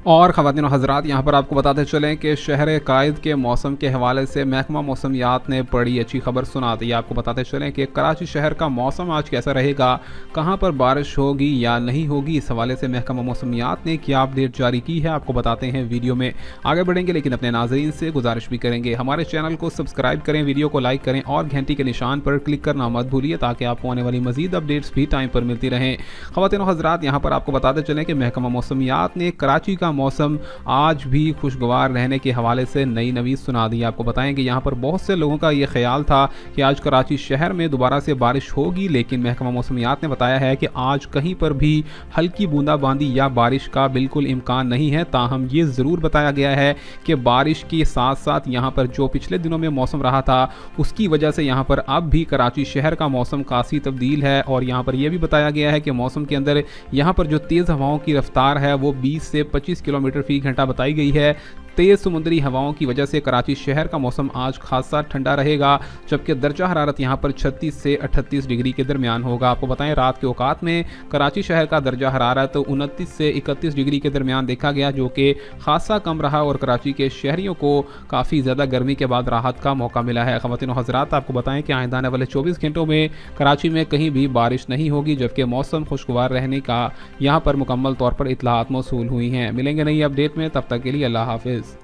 اور ख़वातीन और हज़रात, यहाँ पर आपको बताते चलें कि शहर कायद के मौसम के हवाले से महकमा मौसमियात ने बड़ी अच्छी खबर सुना दी। आपको बताते चलें कि कराची शहर का मौसम आज कैसा रहेगा, कहाँ पर बारिश होगी या नहीं होगी, इस हवाले से महकमा मौसमियात ने क्या अपडेट जारी की है, आपको बताते हैं। वीडियो में आगे बढ़ेंगे, लेकिन अपने नाज़रीन से गुजारिश भी करेंगे हमारे चैनल को सब्सक्राइब करें, वीडियो को लाइक करें और घंटी के निशान पर क्लिक करना मत भूलिए, ताकि आपको आने वाली मज़ीद अपडेट्स भी टाइम पर मिलती रहें। ख़वातीन और हज़रात, यहाँ पर आपको बताते चलें कि महकमा मौसमियात ने कराची का मौसम आज भी खुशगवार रहने के हवाले से नई नवीद सुना दी। आपको बताएं कि यहाँ पर बहुत से लोगों का ये ख्याल था कि आज कराची शहर में दोबारा से बारिश होगी, लेकिन महकमा मौसमियात ने बताया है कि आज कहीं पर भी हल्की बूंदाबांदी या बारिश का बिल्कुल इम्कान नहीं है। ताहम ये ज़रूर बताया गया है कि बारिश के साथ साथ यहाँ पर जो पिछले दिनों में मौसम रहा था, उसकी वजह से यहाँ पर अब भी कराची शहर का मौसम काफ़ी तब्दील है। और यहाँ पर यह भी बताया गया है कि मौसम के अंदर यहाँ पर जो तेज़ हवाओं की रफ्तार है वो 20 से 25 किलोमीटर फ़ी घंटा बताई गई है। तेज़ समुद्री हवाओं की वजह से कराची शहर का मौसम आज खासा ठंडा रहेगा, जबकि दर्जा हरारत यहाँ पर 36 से 38 डिग्री के दरमियान होगा। आपको बताएं, रात के औकात में कराची शहर का दर्जा हरारत 29 से 31 डिग्री के दरमियान देखा गया, जो कि खासा कम रहा और कराची के शहरियों को काफ़ी ज़्यादा गर्मी के बाद राहत का मौका मिला है। ख़वातीन और हज़रात, आपको बताएं कि आइंदा आने वाले 24 घंटों में कराची में कहीं भी बारिश नहीं होगी, जबकि मौसम खुशगवार रहने का यहाँ पर मुकम्मल तौर पर इत्तलात मौसूल हुई हैं। मिलेंगे नई अपडेट में, तब तक के लिए अल्लाह हाफ़िज़।